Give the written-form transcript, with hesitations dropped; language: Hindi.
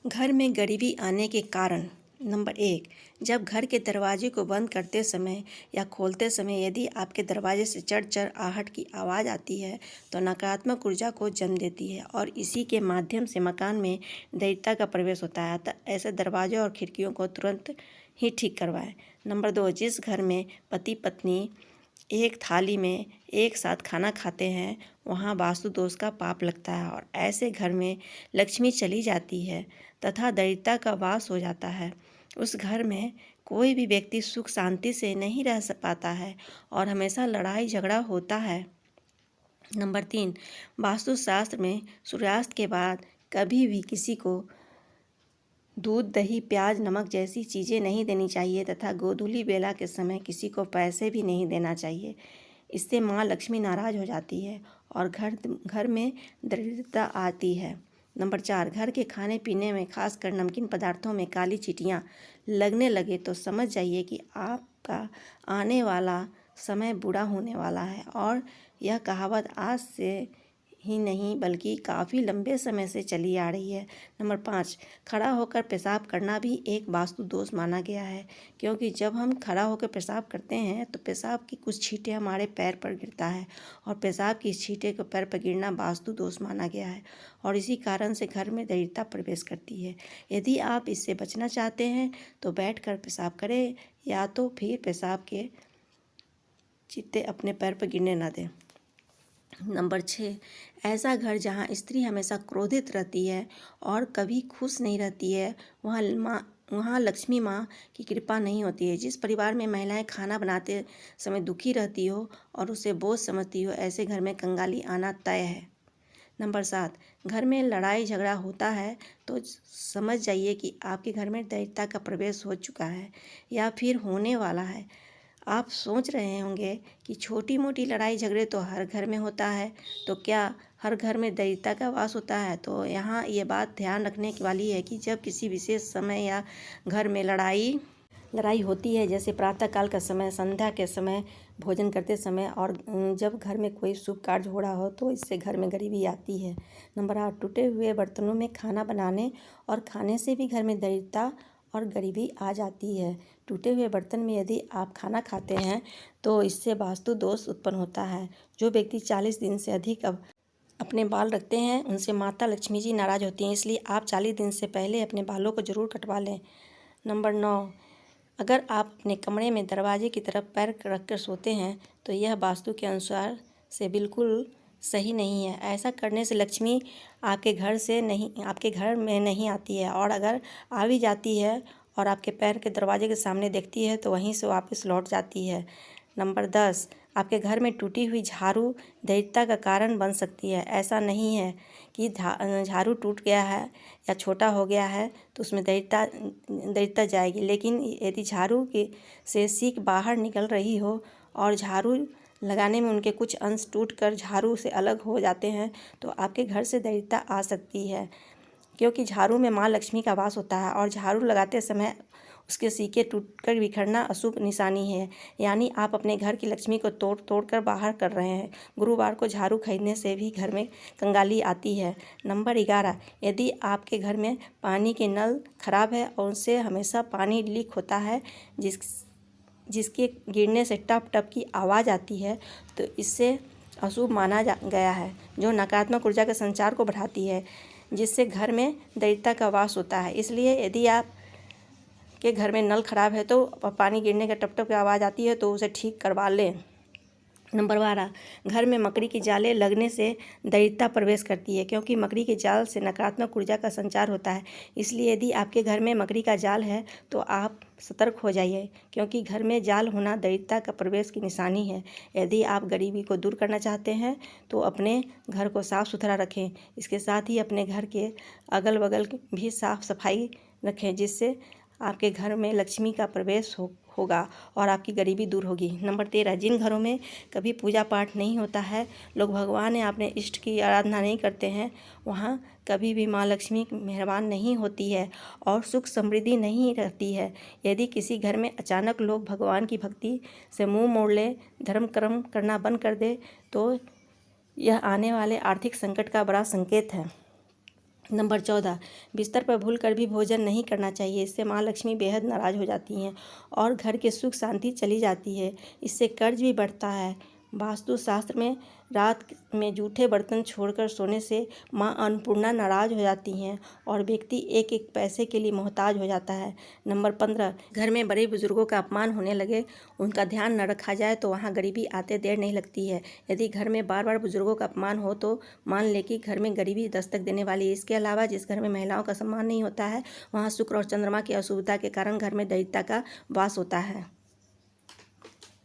घर में गरीबी आने के कारण। नंबर 1, जब घर के दरवाजे को बंद करते समय या खोलते समय यदि आपके दरवाजे से चड़-चड़ आहट की आवाज़ आती है तो नकारात्मक ऊर्जा को जन्म देती है और इसी के माध्यम से मकान में दैत्यता का प्रवेश होता है। अतः ऐसे दरवाजे और खिड़कियों को तुरंत ही ठीक करवाएं। नंबर 2, जिस घर में पति पत्नी एक थाली में एक साथ खाना खाते हैं वहाँ वास्तु दोष का पाप लगता है और ऐसे घर में लक्ष्मी चली जाती है तथा दरिद्रता का वास हो जाता है। उस घर में कोई भी व्यक्ति सुख शांति से नहीं रह पाता है और हमेशा लड़ाई झगड़ा होता है। नंबर 3, वास्तुशास्त्र में सूर्यास्त के बाद कभी भी किसी को दूध, दही, प्याज, नमक जैसी चीज़ें नहीं देनी चाहिए तथा गोधूली बेला के समय किसी को पैसे भी नहीं देना चाहिए। इससे माँ लक्ष्मी नाराज हो जाती है और घर में दरिद्रता आती है। नंबर 4, घर के खाने पीने में खासकर नमकीन पदार्थों में काली चींटियाँ लगने लगे तो समझ जाइए कि आपका आने वाला समय बुरा होने वाला है और यह कहावत आज से ही नहीं बल्कि काफ़ी लंबे समय से चली आ रही है। नंबर 5, खड़ा होकर पेशाब करना भी एक वास्तु दोष माना गया है क्योंकि जब हम खड़ा होकर पेशाब करते हैं तो पेशाब की कुछ छींटे हमारे पैर पर गिरता है और पेशाब की छींटे को पैर पर गिरना वास्तु दोष माना गया है और इसी कारण से घर में दरिद्रता प्रवेश करती है। यदि आप इससे बचना चाहते हैं तो बैठकर पेशाब करें या तो फिर पेशाब के छींटे अपने पैर पर गिरने न दें। नंबर 6, ऐसा घर जहाँ स्त्री हमेशा क्रोधित रहती है और कभी खुश नहीं रहती है वहाँ लक्ष्मी माँ की कृपा नहीं होती है। जिस परिवार में महिलाएं खाना बनाते समय दुखी रहती हो और उसे बोझ समझती हो ऐसे घर में कंगाली आना तय है। नंबर 7, घर में लड़ाई झगड़ा होता है तो समझ जाइए कि आपके घर में दैत्यता का प्रवेश हो चुका है या फिर होने वाला है। आप सोच रहे होंगे कि छोटी मोटी लड़ाई झगड़े तो हर घर में होता है, तो क्या हर घर में दरिद्रता का वास होता है? तो यहाँ ये बात ध्यान रखने वाली है कि जब किसी विशेष समय या घर में लड़ाई होती है जैसे प्रातःकाल का समय, संध्या के समय, भोजन करते समय और जब घर में कोई शुभ कार्य हो रहा हो तो इससे घर में गरीबी आती है। नंबर 8, टूटे हुए बर्तनों में खाना बनाने और खाने से भी घर में दरिद्रता और गरीबी आ जाती है। टूटे हुए बर्तन में यदि आप खाना खाते हैं तो इससे वास्तु दोष उत्पन्न होता है। जो व्यक्ति 40 दिन से अधिक अपने बाल रखते हैं उनसे माता लक्ष्मी जी नाराज होती हैं, इसलिए आप 40 दिन से पहले अपने बालों को जरूर कटवा लें। नंबर 9, अगर आप अपने कमरे में दरवाजे की तरफ पैर रखकर सोते हैं तो यह वास्तु के अनुसार से बिल्कुल सही नहीं है। ऐसा करने से लक्ष्मी आपके घर में नहीं आती है और अगर आ भी जाती है और आपके पैर के दरवाजे के सामने देखती है तो वहीं से वापस लौट जाती है। नंबर 10, आपके घर में टूटी हुई झाड़ू दरिद्रता का कारण बन सकती है। ऐसा नहीं है कि झाड़ू टूट गया है या छोटा हो गया है तो उसमें दरिद्रता जाएगी, लेकिन यदि झाड़ू से सीक बाहर निकल रही हो और झाड़ू लगाने में उनके कुछ अंश टूटकर झाड़ू से अलग हो जाते हैं तो आपके घर से दरिद्रता आ सकती है क्योंकि झाड़ू में माँ लक्ष्मी का वास होता है और झाड़ू लगाते समय उसके सीके टूटकर बिखरना अशुभ निशानी है, यानी आप अपने घर की लक्ष्मी को तोड़ कर बाहर कर रहे हैं। गुरुवार को झाड़ू खरीदने से भी घर में कंगाली आती है। नंबर 11, यदि आपके घर में पानी के नल खराब है और उससे हमेशा पानी लीक होता है जिसके गिरने से टप टप की आवाज़ आती है तो इससे अशुभ माना गया है जो नकारात्मक ऊर्जा के संचार को बढ़ाती है जिससे घर में दरिद्रता का वास होता है। इसलिए यदि आप के घर में नल खराब है तो पानी गिरने का टप टप की आवाज़ आती है तो उसे ठीक करवा लें। नंबर 12, घर में मकड़ी की जालें लगने से दरिद्रता प्रवेश करती है क्योंकि मकड़ी के जाल से नकारात्मक ऊर्जा का संचार होता है। इसलिए यदि आपके घर में मकड़ी का जाल है तो आप सतर्क हो जाइए क्योंकि घर में जाल होना दरिद्रता का प्रवेश की निशानी है। यदि आप गरीबी को दूर करना चाहते हैं तो अपने घर को साफ़ सुथरा रखें। इसके साथ ही अपने घर के अगल बगल भी साफ़ सफाई रखें जिससे आपके घर में लक्ष्मी का प्रवेश होगा और आपकी गरीबी दूर होगी। नंबर 13, जिन घरों में कभी पूजा पाठ नहीं होता है, लोग भगवान या अपने इष्ट की आराधना नहीं करते हैं, वहाँ कभी भी माँ लक्ष्मी मेहरबान नहीं होती है और सुख समृद्धि नहीं रहती है। यदि किसी घर में अचानक लोग भगवान की भक्ति से मुँह मोड़ ले, धर्म कर्म करना बंद कर दे तो यह आने वाले आर्थिक संकट का बड़ा संकेत है। नंबर 14, बिस्तर पर भूलकर भी भोजन नहीं करना चाहिए। इससे माँ लक्ष्मी बेहद नाराज हो जाती हैं और घर की सुख शांति चली जाती है। इससे कर्ज भी बढ़ता है। वास्तु शास्त्र में रात में जूठे बर्तन छोड़कर सोने से माँ अन्नपूर्णा नाराज हो जाती हैं और व्यक्ति एक एक पैसे के लिए मोहताज हो जाता है। नंबर 15, घर में बड़े बुजुर्गों का अपमान होने लगे, उनका ध्यान न रखा जाए तो वहाँ गरीबी आते देर नहीं लगती है। यदि घर में बार बार बुजुर्गों का अपमान हो तो मान ले कि घर में गरीबी दस्तक देने वाली है। इसके अलावा जिस घर में महिलाओं का सम्मान नहीं होता है, वहाँ शुक्र और चंद्रमा की अशुभता के कारण घर में दरिद्रता का वास होता है।